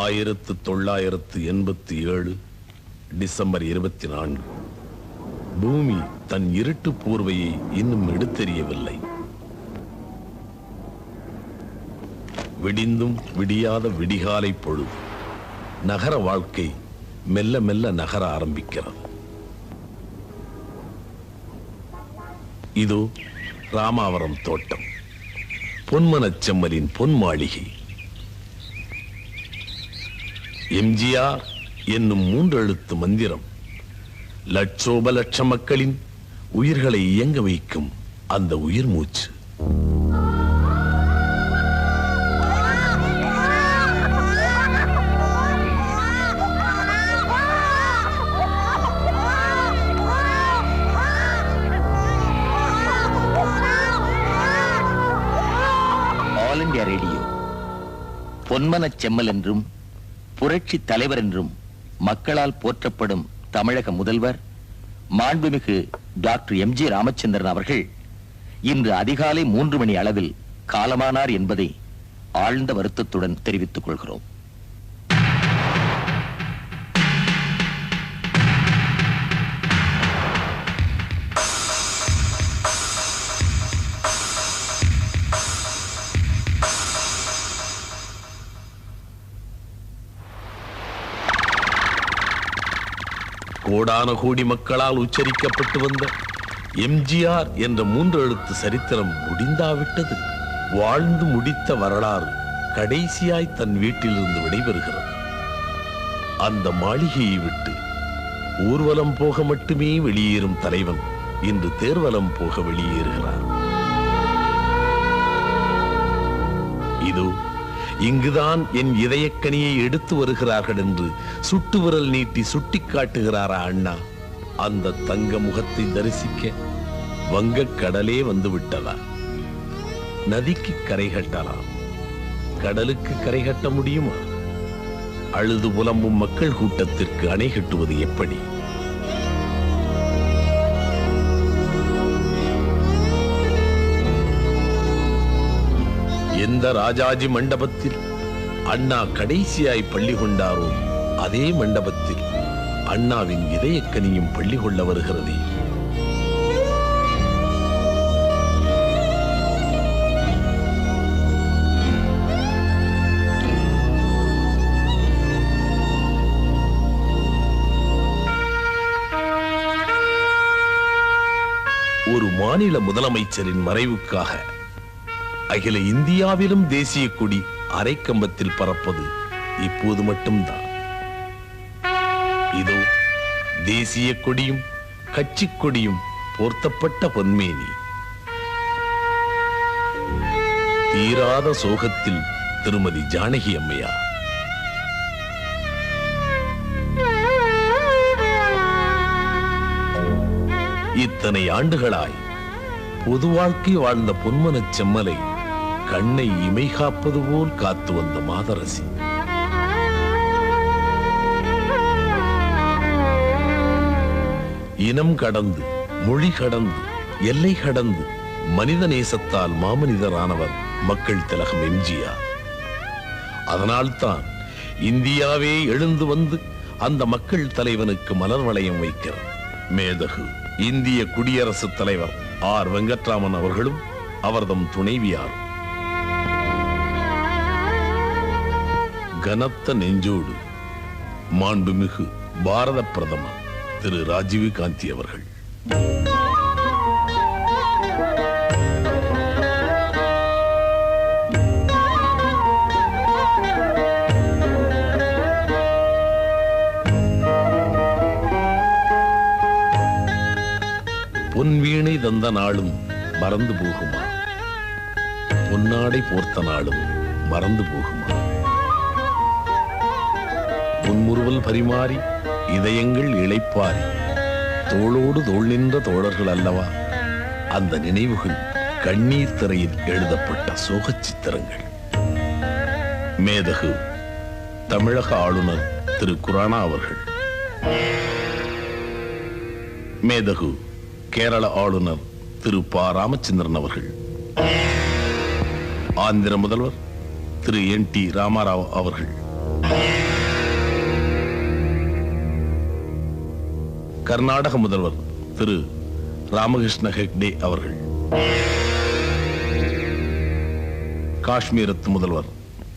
1987 December 24 பூமி தன் இருட்டு போர்வையை இன்னும் எடுத்தெறியவில்லை. விடிந்தும் விடியாத விடிகாலை பொழுது. நகர வாழ்க்கை மெல்ல மெல்ல நகர ஆரம்பிக்கிறது. இதோ ராமாவரம் தோட்டம், பொன்மனச்செம்மலின் பொன் மாளிகை. எம்ஜிஆர் என்னும் 3 எழுத்து மந்திரம் லட்சோப லட்ச மக்களின் உயிர்களை இயங்க வைக்கும் அந்த உயிர் மூச்சு. ஆல் இந்தியா ரேடியோ பொன்மனச்செம்மல் என்றும் புரட்சி தலைவர் என்றும் மக்களால் போற்றப்படும் தமிழக முதல்வர் மாண்புமிகு டாக்டர் எம்.ஜி. ராமச்சந்திரன் அவர்கள் இன்று அதிகாலை 3 மணி அளவில் காலமானார் என்பதை ஆழ்ந்த வருத்தத்துடன் தெரிவித்துக் கொள்கிறோம். கோடான கோடி மக்களால் உச்சரிக்கப்பட்டு வந்த எம்ஜிஆர் என்ற 3 எழுத்து சரித்திரம் முடிந்தாவிட்டது. வாழ்ந்து முடித்த வரலாறு கடைசியாய் தன் வீட்டிலிருந்து விடைபெறுகிறது. அந்த மாளிகையை விட்டு ஊர்வலம் போக மட்டுமே வெளியேறும் தலைவன் இன்று தேர்வலம் போக வெளியேறுகிறார். இதோ இங்குதான் என் இதயக்கனியை எடுத்து வருகிறார்கள் என்று சுட்டு விரல் நீட்டி சுட்டி காட்டுகிறாரா அண்ணா? அந்த தங்க முகத்தை தரிசிக்க வங்கக் கடலே வந்து விட்டதா? நதிக்கு கரை கட்டலாம், கடலுக்கு கரை கட்ட முடியுமா? அழுது புலம்பும் மக்கள் கூட்டத்திற்கு அணை கட்டுவது எப்படி? எந்த ராஜாஜி மண்டபத்தில் அண்ணா கடைசியாய் பள்ளி கொண்டாரோ அதே மண்டபத்தில் அண்ணாவின் இதயக்கனியும் பள்ளி கொள்ள வருகிறதே. ஒரு மாநில முதலமைச்சரின் மறைவுக்காக அகில இந்தியாவிலும் தேசிய கொடி அரைக்கம்பத்தில் பறப்பது இப்போது மட்டும்தான். இதோ தேசிய கொடியும் கட்சி கொடியும் போர்த்தப்பட்ட பொன்மேனி. தீராத சோகத்தில் திருமதி ஜானகி அம்மையார். இத்தனை ஆண்டுகளாய் பொது வாழ்க்கை வாழ்ந்த பொன்மனச்செம்மலை கண்ணை இமை காப்பது போல் காத்து வந்த மாதரசி. இனம் கடந்து, மொழி கடந்து, எல்லை கடந்து மனித நேசத்தால் மாமனிதரானவர் மக்கள் திலகம் எம்ஜிஆர். அதனால்தான் இந்தியாவே எழுந்து வந்து அந்த மக்கள் தலைவனுக்கு மலர் வளையம் வைக்கிறார். மேதகு இந்திய குடியரசுத் தலைவர் ஆர். வெங்கட்ராமன் அவர்களும் அவர்தம் துணைவியாரும் கனத்த நெஞ்சோடு மாண்புமிகு பாரத பிரதமர் திரு ராஜீவ் காந்தி அவர்கள் பொன்வீணை தந்த நாளும் மறந்து போகுமா? பொன்னாடை போர்த்த நாளும் மறந்து போகுமா? முன்முறுவல் பரிமாறி இதயங்கள் இளைப்பாரி தோளோடு தோள் நின்ற தோழர்கள் அல்லவா அந்த நினைவுகள்? கண்ணீர் திரையில் எழுதப்பட்ட சோகச் சித்திரங்கள். மேதகு தமிழக ஆளுநர் திரு குரானா அவர்கள், மேதகு கேரள ஆளுநர் திரு ப. ராமச்சந்திரன் அவர்கள், ஆந்திர முதல்வர் திரு N.T. ராமாராவ் அவர்கள், கர்நாடக முதல்வர் திரு ராமகிருஷ்ண ஹெக்டே அவர்கள், காஷ்மீரத்து முதல்வர்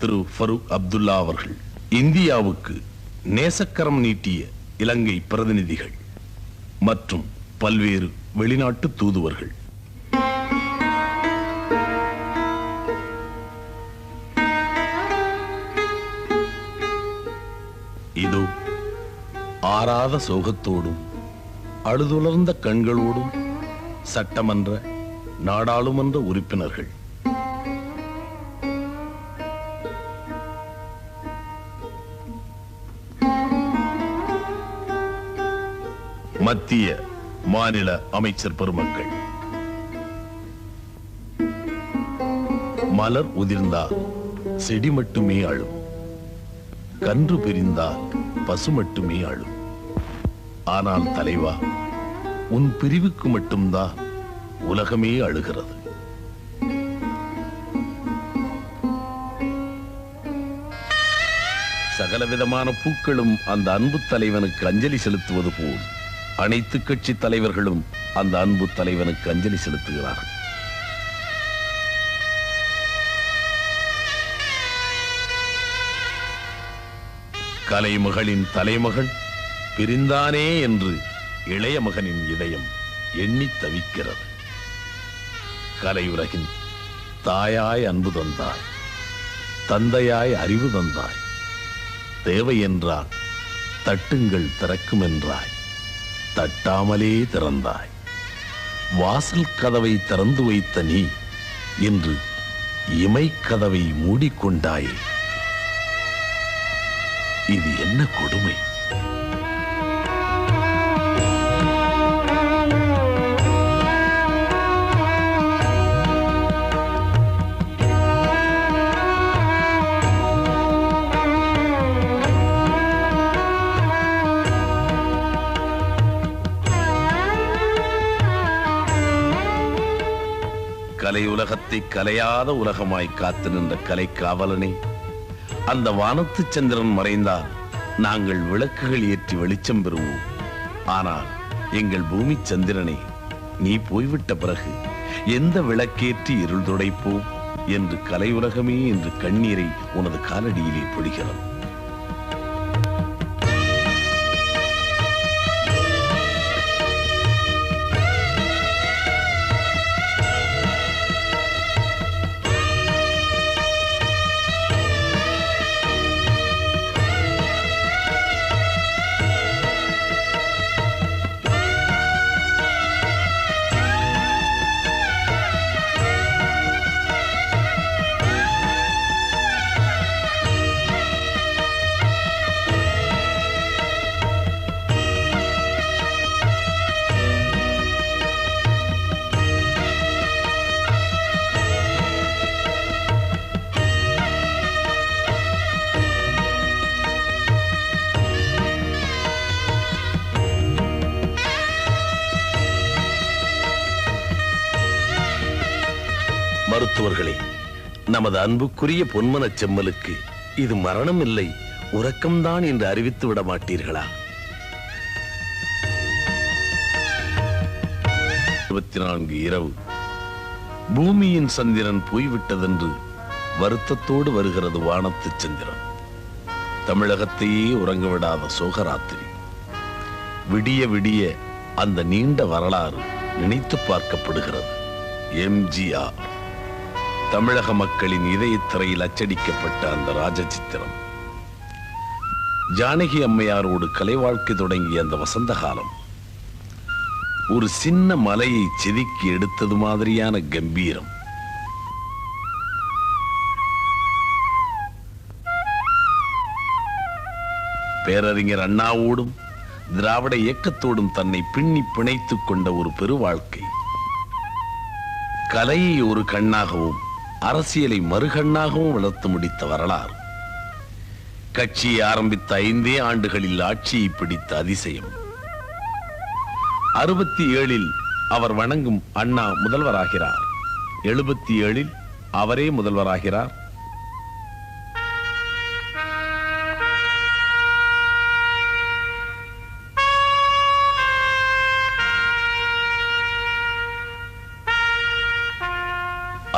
திரு ஃபரூக் அப்துல்லா அவர்கள், இந்தியாவுக்கு நேசக்கரம் நீட்டிய இலங்கை பிரதிநிதிகள் மற்றும் பல்வேறு வெளிநாட்டு தூதுவர்கள், இதோ ஆறாத சோகத்தோடும் அழுதுலர்ந்த கண்களோடும் சட்டமன்ற நாடாளுமன்ற உறுப்பினர்கள், மத்திய மாநில அமைச்சர் பெருமக்கள், மலர் உதிர்ந்தால் செடி மட்டுமே அழும், கன்று பிரிந்தால் பசு மட்டுமே அழும். ஆனால் தலைவா, உன் பிரிவுக்கு மட்டும்தான் உலகமே அழுகிறது. சகலவிதமான பூக்களும் அந்த அன்பு தலைவனுக்கு அஞ்சலி செலுத்துவது போல் அனைத்து கட்சி தலைவர்களும் அந்த அன்பு தலைவனுக்கு அஞ்சலி செலுத்துகிறார்கள். கலைமகளின் தலைமகன் பிரிந்தானே என்று இளைய மகனின் இதயம் எண்ணி தவிக்கிறது. கலையுலகின் தாயாய் அன்பு தந்தாய், தந்தையாய் அறிவு தந்தாய், தேவை என்றால் தட்டுங்கள் திறக்கும் என்றாய், தட்டாமலே திறந்தாய். வாசல் கதவை திறந்து வைத்த நீ இன்று இமை கதவை மூடிக்கொண்டாயே. இது என்ன கொடுமை! கலை உலகத்தை கலையாத உலகமாய் காத்து நின்ற கலை காவலனே, அந்த வானத்து சந்திரன் மறைந்தால் நாங்கள் விளக்குகள் ஏற்றி வெளிச்சம் பெறுவோம். ஆனால் எங்கள் பூமி சந்திரனே, நீ போய்விட்ட பிறகு எந்த விளக்கேற்றி இருள் துடைப்போம் என்று கலையுலகமே என்று கண்ணீரை உனது காலடியிலே பொழிகிறது. மருத்துவர்களே, நமது அன்புக்குரிய பொன்மனச் செம்மலுக்கு இது மரணம் இல்லை, உறக்கம்தான் என்று அறிவித்து விட மாட்டீர்களா? 24 இரவு பூமியின் சந்திரன் போய்விட்டதென்று வருத்தத்தோடு வருகிறது வானத்து சந்திரன். தமிழகத்தையே உறங்க விடாத சோகராத்திரி. விடிய விடிய அந்த நீண்ட வரலாறு நினைத்து பார்க்கப்படுகிறது. எம்ஜிஆர், தமிழக மக்களின் இதயத்திரையில் அச்சடிக்கப்பட்ட அந்த ராஜசித்திரம். ஜானகி அம்மையாரோடு கலை வாழ்க்கை தொடங்கிய அந்த வசந்த காலம் ஒரு சின்ன மலையை செதுக்கி எடுத்தது மாதிரியான கம்பீரம். பேரறிஞர் அண்ணாவோடும் திராவிட இயக்கத்தோடும் தன்னை பின்னி பிணைத்துக் கொண்ட ஒரு பெரு வாழ்க்கை. கலையை ஒரு கண்ணாகவும் அரசியலை மறுகண்ணாகவும் வளர்த்து முடித்த வரலாறு. கட்சியை ஆரம்பித்த 5 ஆண்டுகளில் ஆட்சியை பிடித்த அதிசயம். 67 அவர் வணங்கும் அண்ணா முதல்வராகிறார். 77 அவரே முதல்வராகிறார்.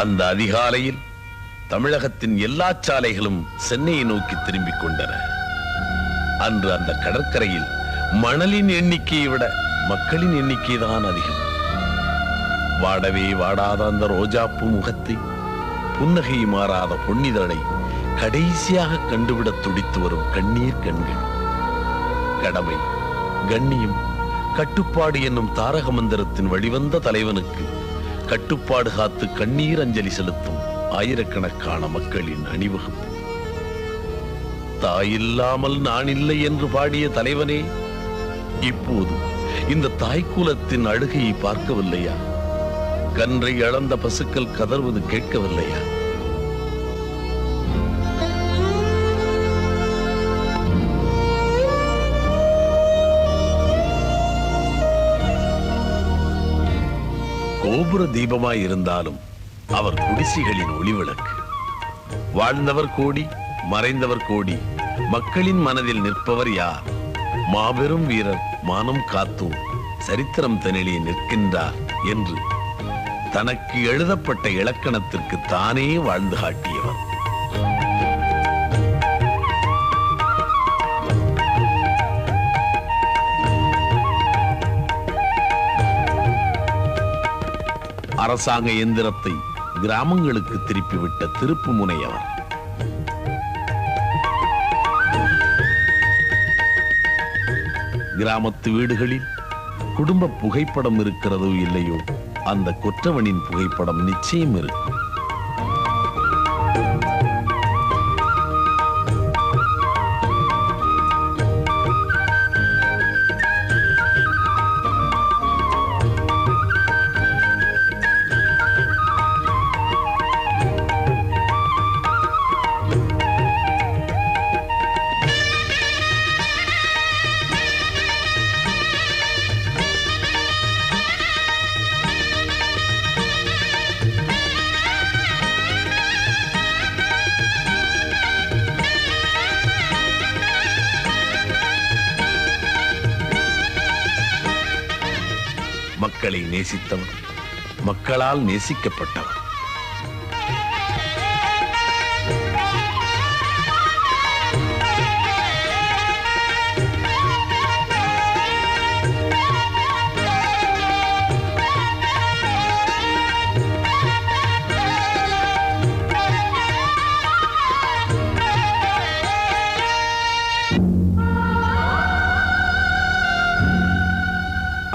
அந்த அதிகாலையில் தமிழகத்தின் எல்லா சாலைகளும் சென்னையை நோக்கி திரும்பிக் கொண்டன. அன்று அந்த கடற்கரையில் மணலின் எண்ணிக்கையை விட மக்களின் எண்ணிக்கைதான் அதிகம். வாடவே வாடாத அந்த ரோஜாப்பூ முகத்தை, புன்னகை மாறாத பொன்னிதழை கடைசியாக கண்டுவிட துடித்து வரும் கண்ணீர் கண்கள். கடமை, கண்ணியம், கட்டுப்பாடு என்னும் தாரக மந்திரத்தின் வழிவந்த தலைவனுக்கு கட்டுப்பாடு காத்து கண்ணீர் அஞ்சலி செலுத்தும் ஆயிரக்கணக்கான மக்களின் அணிவகுப்பு. தாயில்லாமல் நான் இல்லை என்று பாடிய தலைவனே, இப்போது இந்த தாய்க்குலத்தின் அழுகையை பார்க்கவில்லையா? கன்றை இழந்த பசுக்கள் கதறுவது கேட்கவில்லையா? கோபுர தீபமாய் இருந்தாலும் அவர் குடிசைகளின் ஒளிவிளக்கு. வாழ்ந்தவர் கோடி, மறைந்தவர் கோடி, மக்களின் மனதில் நிற்பவர் யார்? மாபெரும் வீரர், மானம் காத்தோர், சரித்திரம் தனிலே நிற்கின்றார் என்று தனக்கு எழுதப்பட்ட இலக்கணத்திற்கு தானே வாழ்ந்து காட்டியவர். அரசாங்க எந்திரத்தை கிராமங்களுக்கு திருப்பிவிட்ட திருப்பு முனையவர். கிராமத்து வீடுகளில் குடும்ப புகைப்படம் இருக்கிறதோ இல்லையோ, அந்த கொற்றவனின் புகைப்படம் நிச்சயம் இருக்கும். மக்களை நேசித்தவர், மக்களால் நேசிக்கப்பட்டவர்.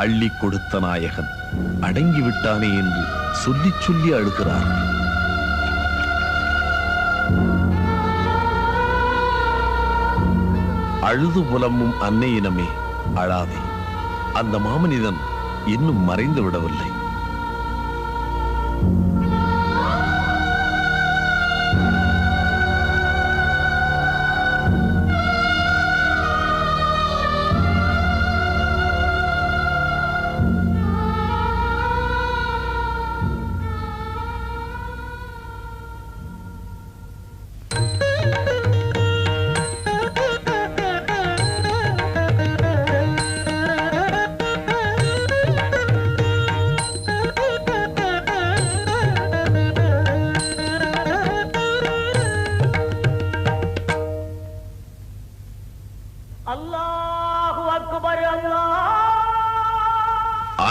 அள்ளி கொடுத்த நாயகன் அடங்கிவிட்டானே என்று சொல்லி சொல்லி அழுகிறார். அழுது புலம்பும் அன்னையினமே அழாதே, அந்த மாமனிதன் இன்னும் மறைந்து விடவில்லை.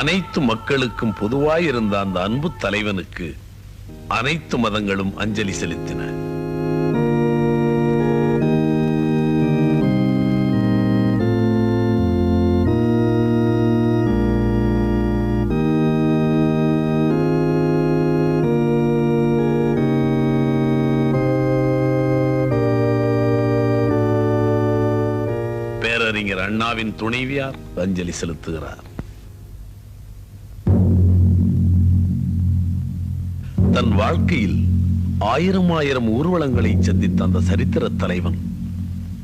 அனைத்து மக்களுக்கும் பொதுவாயிருந்த அந்த அன்பு தலைவனுக்கு அனைத்து மதங்களும் அஞ்சலி செலுத்தின. பேரறிஞர் அண்ணாவின் துணைவியார் அஞ்சலி செலுத்துகிறார். தன் வாழ்க்கையில் ஆயிரம் ஆயிரம் ஊர்வலங்களை சந்தித்த அந்த சரித்திர தலைவன்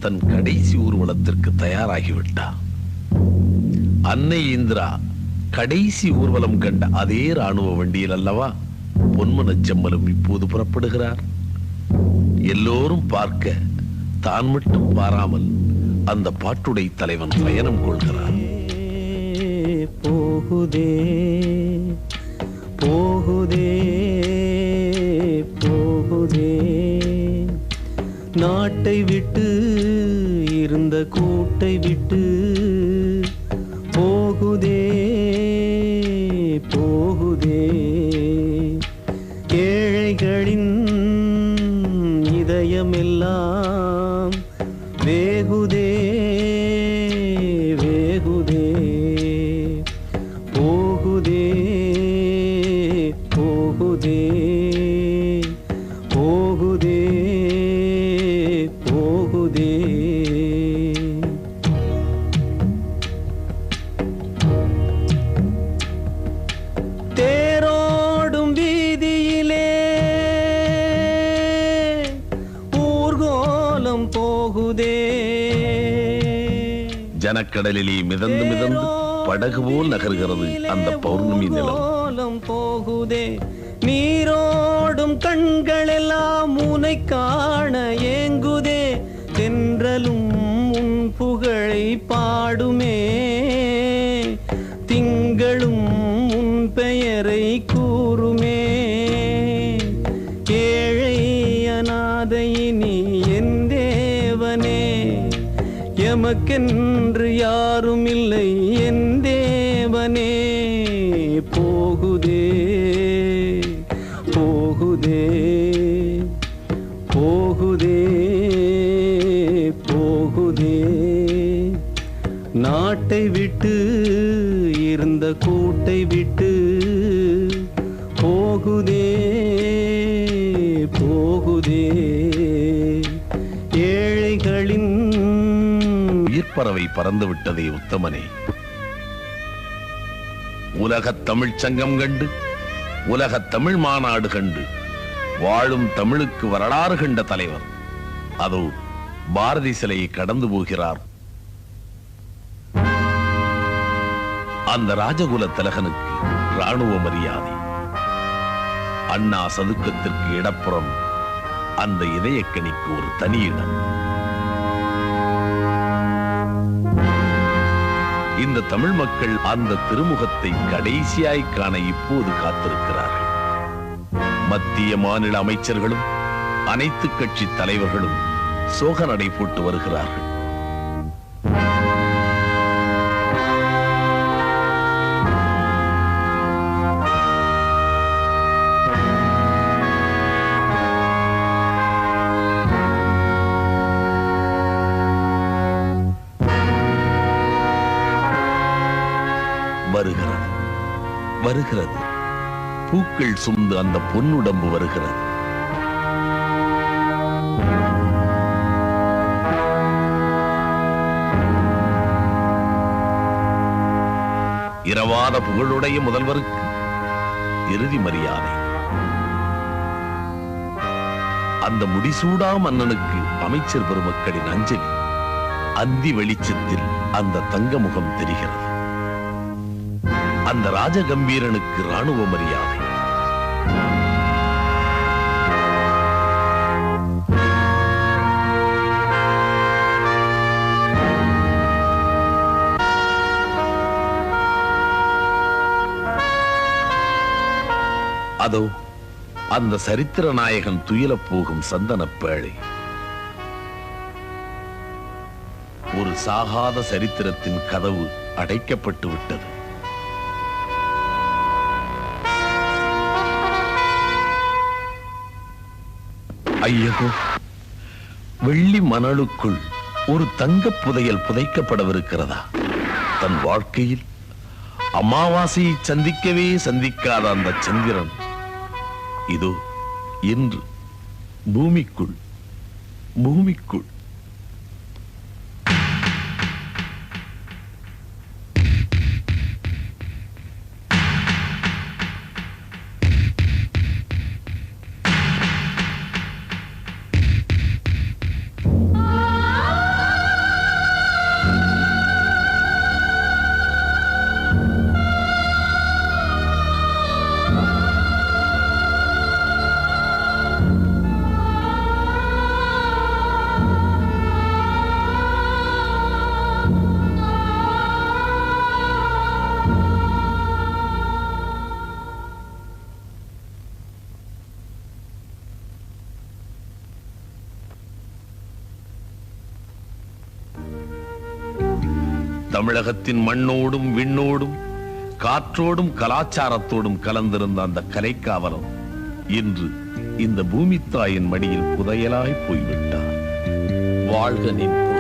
தன் கடைசி ஊர்வலத்திற்கு தயாராகிவிட்டார். அன்னை இந்திரா கடைசி ஊர்வலம் கண்ட அதே ராணுவ வண்டியில் அல்லவா பொன்மனச்செம்மலும் இப்போது புறப்படுகிறார். எல்லோரும் பார்க்க தான் மட்டும் பாராமல் அந்த பாட்டுடை தலைவன் பயணம் கொள்கிறார். போகுதே போகுதே போகுதே நாட்டை விட்டு இருந்த கூட்டை விட்டு போகுதே போகுதே ஏழைகளின் இதயமெல்லாம் வேகுதே வேகுதே போகுதே போகுதே போகுதே போகுதே தேரோடும் வீதியிலே ஊர்கோலம் போகுதே ஜனக்கடலிலே மிதந்து மிதந்து படகு போல் நகர்கிறது அந்த பௌர்ணமி நிலம் போகுதே நீரோடும் கண்களெல்லாம் உனை காண ஏங்குதே தென்றலும் உன் புகழை பாடுமே திங்களும் உன் பெயரை கூறுமே ஏழை அநாதையினி என் தேவனே எமக்கென்று யாரும் இல்லை என் தேவனே போகுதே போகுதே போகுதே போகுதே நாட்டை விட்டு இருந்த கூட்டை விட்டு போகுதே போகுதே ஏழைகளின் உயிர்ப்பறவை பறந்து விட்டதே உத்தமனே. உலகத் தமிழ்ச் சங்கம் கண்டு உலகத் தமிழ் மாநாடு கண்டு வாழும் தமிழுக்கு வரலாறு கண்ட தலைவர் அதோ பாரதி சிலையை கடந்து போகிறார். அந்த ராஜகுல திலகனுக்கு ராணுவ மரியாதை. அண்ணா சதுக்கத்திற்கு இடப்புறம் அந்த இதயக்கனிக்கு ஒரு தனி இடம். இந்த தமிழ் மக்கள் அந்த திருமுகத்தை கடைசியாய் காண இப்போது காத்திருக்கிறார்கள். மத்திய மாநில அமைச்சர்களும் அனைத்து கட்சி தலைவர்களும் சோக நடை போட்டு வருகிறார்கள். வருகிறது வருகிறது பூக்கள் சுமந்து அந்த பொன்னுடம்பு வருகிறது. இரவாத புகழுடைய முதல்வருக்கு இறுதி மரியாதை. அந்த முடிசூடா மன்னனுக்கு அமைச்சர் பெருமக்களின் அஞ்சலி. அந்தி வெளிச்சத்தில் அந்த தங்க முகம் தெரிகிறது. அந்த ராஜகம்பீரனுக்கு ராணுவ மரியாதை. அதோ அந்த சரித்திர நாயகன் துயிலப் போகும் சந்தனப்பேழை. ஒரு சாகாத சரித்திரத்தின் கதவு அடைக்கப்பட்டு விட்டது. ஐயோ, வெள்ளி மணலுக்குள் ஒரு தங்கப் புதையல் புதைக்கப்படவிருக்கிறதா? தன் வாழ்க்கையில் அமாவாசையை சந்திக்கவே சந்திக்காத அந்த சந்திரன் இதோ இன்று பூமிக்குள் பூமிக்குள் தமிழகத்தின் மண்ணோடும் விண்ணோடும் காற்றோடும் கலாச்சாரத்தோடும் கலந்திருந்த அந்த கலைக்காவலன் இன்று இந்த பூமி தாயின் மடியில் புதையலாய் போய்விட்டார். வாழ்க நின் புகழ்.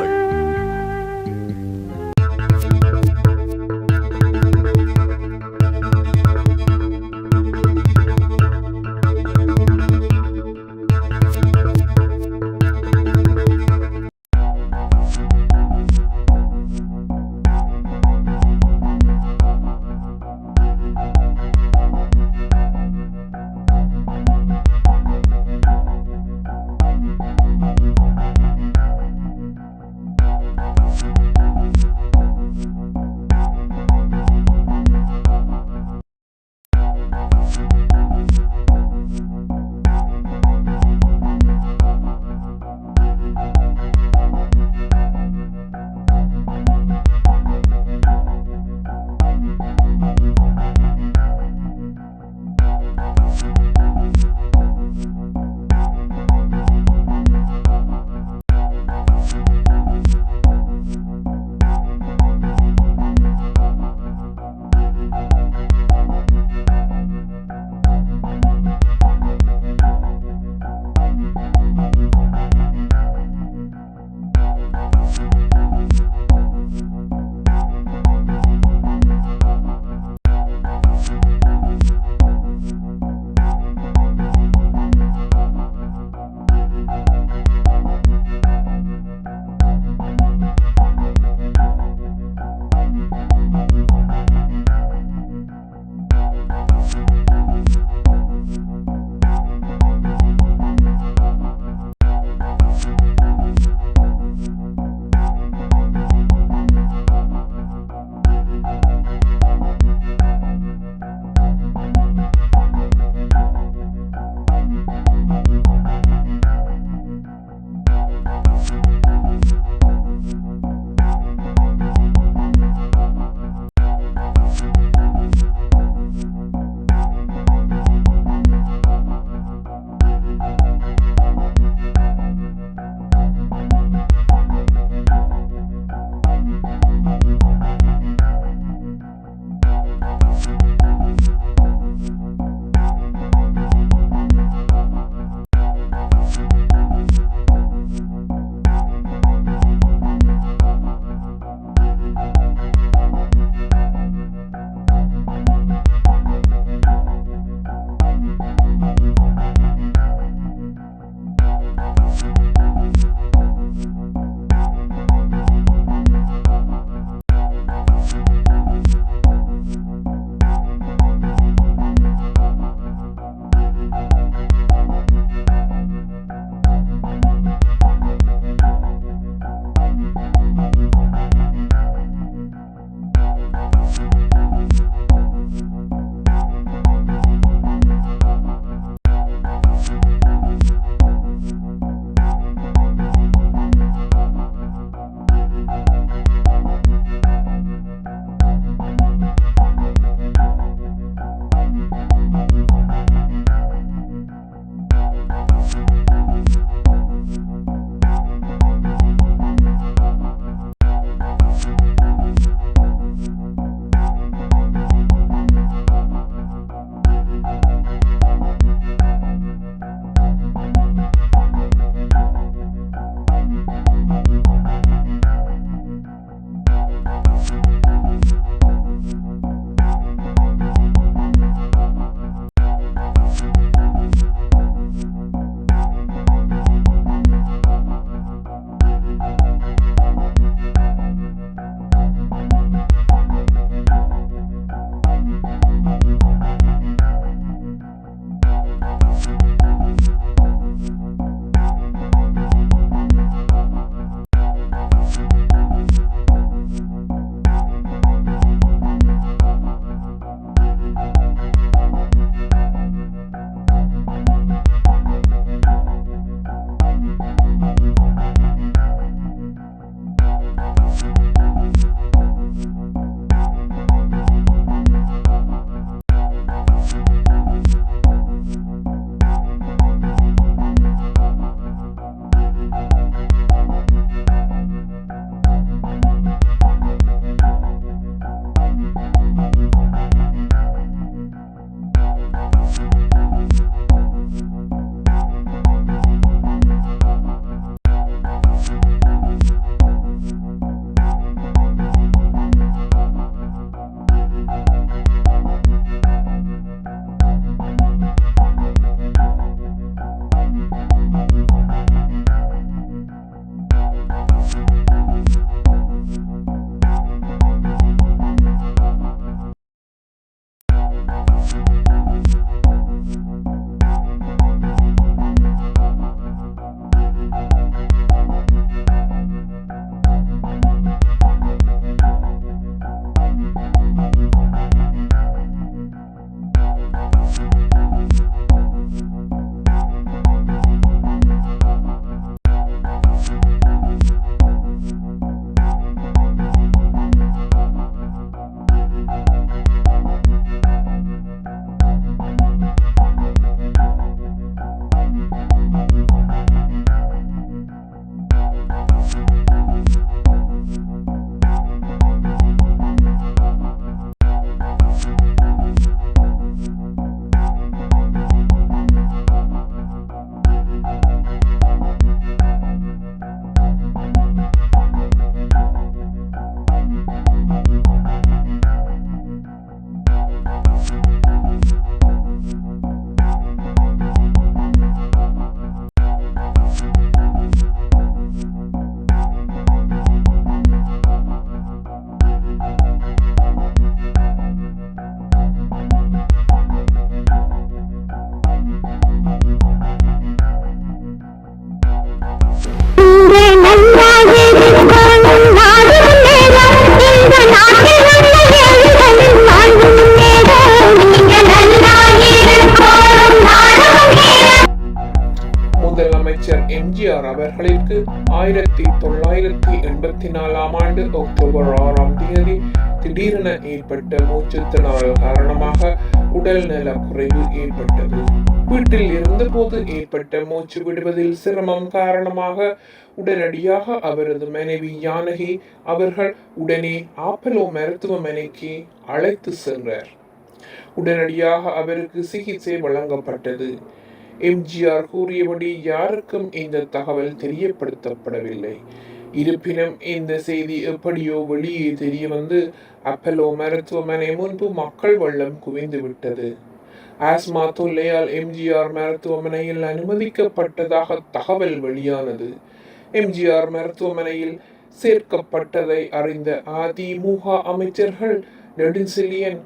1984 அக்டோபர் 6 திடீரென ஏற்பட்ட மூச்சுத்திணறல் காரணமாக உடல் நல குறைவு ஏற்பட்டது. வீட்டில் இருந்தபோது ஏற்பட்ட மூச்சு விடுவதில் சிரமம் காரணமாக உடனடியாக அவரது மனைவி ஜானகி அவர்கள் உடனே அப்பல்லோ மருத்துவமனைக்கு அழைத்து சென்றார். உடனடியாக அவருக்கு சிகிச்சை வழங்கப்பட்டது. எம்ஜிஆர் கூறியபடி யாருக்கும் இந்த தகவல் தெரியப்படுத்தப்படவில்லை. இருப்பினும் இந்த செய்தி எப்படியோ வெளியே தெரிய வந்து அப்பல்லோ மருத்துவமனை முன்பு மக்கள் வெள்ளம் குவிந்து விட்டது. ஆஸ்மா தொல்லையால் எம்ஜிஆர் மருத்துவமனையில் அனுமதிக்கப்பட்டதாக தகவல் வெளியானது. எம்ஜிஆர் மருத்துவமனையில் சேர்க்கப்பட்டதை அறிந்த அதிமுக அமைச்சர்கள் நெடுஞ்செழியன்,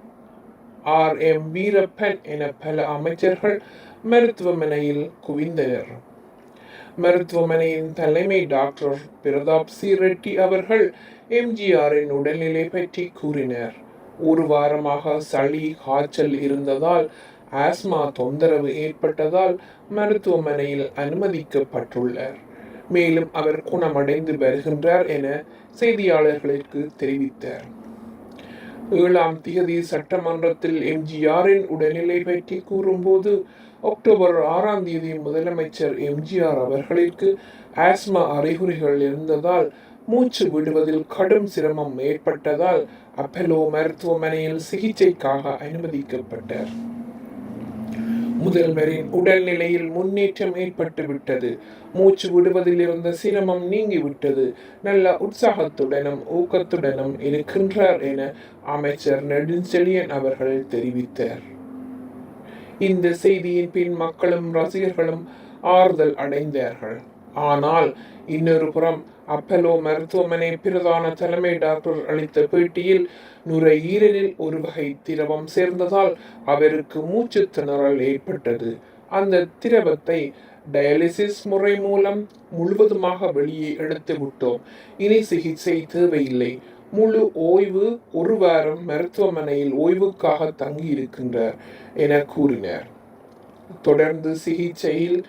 R.M. வீரப்பன் என பல அமைச்சர்கள் மருத்துவமனையில் குவிந்தனர். மருத்துவமனையின் தலைமை டாக்டர் பிரதாப் சி ரெட்டி அவர்கள் எம்ஜிஆரின் உடல்நிலை பற்றி கூறினார். ஒரு வாரமாக சளி காய்ச்சல் இருந்ததால் ஆஸ்மா தொந்தரவு ஏற்பட்டதால் மருத்துவமனையில் அனுமதிக்கப்பட்டுள்ளார். மேலும் அவர் குணமடைந்து வருகின்றார் என செய்தியாளர்களுக்கு தெரிவித்தார். 7 சட்டமன்றத்தில் எம்ஜிஆரின் உடல்நிலை பற்றி கூறும்போது அக்டோபர் 6 முதலமைச்சர் எம்ஜிஆர் அவர்களுக்கு ஆஸ்மா அறிகுறிகள் இருந்ததால் மூச்சு விடுவதில் கடும் சிரமம் ஏற்பட்டதால் அப்பல்லோ மருத்துவமனையில் சிகிச்சைக்காக அனுமதிக்கப்பட்டார். முதல்வரின் உடல்நிலையில் முன்னேற்றம் ஏற்பட்டு விட்டது. மூச்சு விடுவதில் இருந்த சிரமம் நீங்கிவிட்டது. நல்ல உற்சாகத்துடனும் ஊக்கத்துடனும் இருக்கின்றார் என அமைச்சர் நெடுஞ்செழியன் அவர்கள் தெரிவித்தார். இந்த செய்தியின் பின் மக்களும் ரசிகர்களும் ஆறுதல் அடைந்தார்கள். ஆனால் இன்னொரு புறம் அப்பல்லோ மருத்துவமனை பிரதான தலைமை டாக்டர் அளித்த பேட்டியில் நுரையீரலில் ஒரு வகை திரவம் சேர்ந்ததால் அவருக்கு மூச்சு திணறல் ஏற்பட்டது. அந்த திரவத்தை டயாலிசிஸ் முறை மூலம் முழுவதுமாக வெளியே எடுத்து விட்டோம். இனி சிகிச்சை தேவையில்லை. முழு ஓய்வு, 1 வாரம் மருத்துவமனையில் ஓய்வுக்காக தங்கி இருக்கின்றார் என கூறினார். தொடர்ந்து சிகிச்சையில்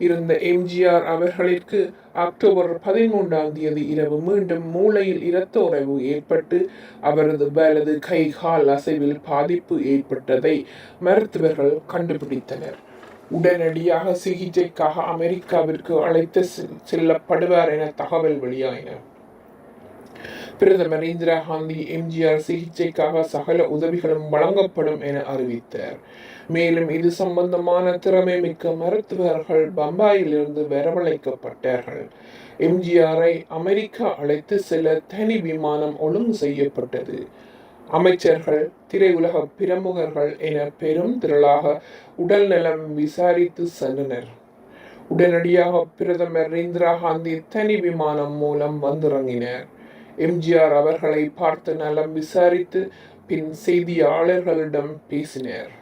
இருந்த எம்ஜிஆர் அவர்களுக்கு அக்டோபர் 13 இரவு மீண்டும் மூளையில் இரத்த உறைவு ஏற்பட்டு அவரது வலது கை கால் அசைவில் பாதிப்பு ஏற்பட்டதை மருத்துவர்கள் கண்டுபிடித்தனர். உடனடியாக சிகிச்சைக்காக அமெரிக்காவிற்கு அழைத்து செல்லப்படுவார் என தகவல் வெளியாயின. பிரதமர் இந்திரா காந்தி எம்ஜிஆர் சிகிச்சைக்காக சகல உதவிகளும் வழங்கப்படும் என அறிவித்தார். மேலும் இது சம்பந்தமான திறமை மிக்க மருத்துவர்கள் பம்பாயிலிருந்து வரவழைக்கப்பட்டார்கள். எம்ஜிஆரை அமெரிக்கா அழைத்து செல்ல தனி விமானம் ஒழுங்கு செய்யப்பட்டது. அமைச்சர்கள், திரையுலக பிரமுகர்கள் என பெரும் திரளாக உடல் நலம் விசாரித்து சென்றனர். உடனடியாக பிரதமர் இந்திரா காந்தி தனி விமானம் மூலம் வந்திறங்கினார். எம்ஜிஆர் அவர்களை பார்த்து நலம் விசாரித்து பின் செய்தியாளர்களிடம் பேசினார்.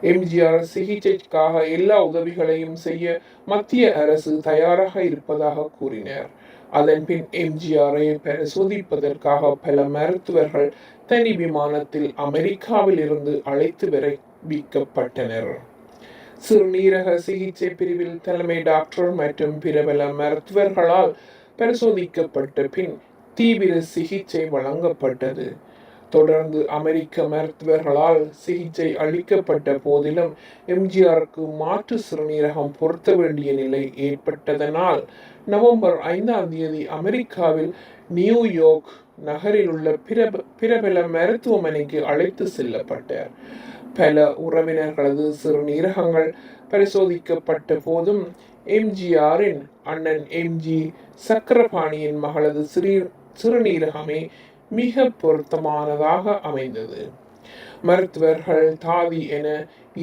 எம்ஜிஆர் சிகிச்சைக்காக எல்லா உதவிகளையும் செய்ய மத்திய அரசு தயாராக இருப்பதாக கூறினார். அதன் பின் எம்ஜிஆரை பரிசோதிப்பதற்காக பல மருத்துவர்கள் தனி விமானத்தில் அமெரிக்காவில் இருந்து அழைத்து விரைவிக்கப்பட்டனர். சிறுநீரக சிகிச்சை பிரிவில் தலைமை டாக்டர் மற்றும் பிரபல மருத்துவர்களால் பரிசோதிக்கப்பட்ட பின் தீவிர சிகிச்சை வழங்கப்பட்டது. தொடர்ந்து அமெரிக்க மருத்துவர்களால் சிகிச்சை அளிக்கப்பட்ட போதிலும் எம்ஜிஆருக்கு மாற்று சிறுநீரகம் பொருத்த வேண்டிய நிலை ஏற்பட்டதனால் நவம்பர் 5 அமெரிக்காவில் நியூயார்க் நகரில் உள்ள பிரபல மருத்துவமனைக்கு அழைத்து செல்லப்பட்டார். பல உறவினர்களது சிறுநீரகங்கள் பரிசோதிக்கப்பட்ட போதும் எம்ஜிஆரின் அண்ணன் எம்ஜி சக்கரபாணியின் மகளது சிறுநீரகமே மிக பொருத்தமானதாக அமைந்தது. மருத்துவர்கள் தாதி என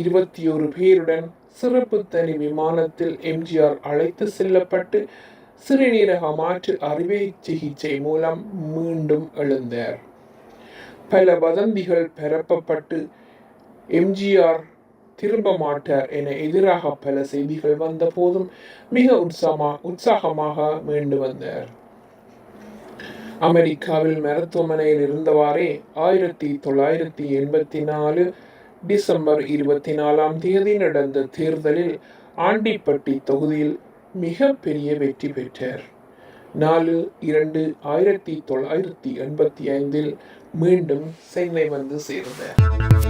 21 பேருடன் சிறப்பு தனி விமானத்தில் எம்ஜிஆர் அழைத்து செல்லப்பட்டு சிறுநீரக மாற்று அறுவை சிகிச்சை மூலம் மீண்டும் எழுந்தார். பல வதந்திகள் பரப்பப்பட்டு எம்ஜிஆர் திரும்ப மாட்டார் என எதிராக பல செய்திகள் வந்த போதும் மிக உற்சாகமாக மீண்டு வந்தார். அமெரிக்காவில் மருத்துவமனையில் இருந்தவாறே 1984 டிசம்பர் 24 நடந்த தேர்தலில் ஆண்டிப்பட்டி தொகுதியில் மிக பெரிய வெற்றி பெற்றார். 4/2/1985 மீண்டும் சென்னை வந்து சேர்ந்தார்.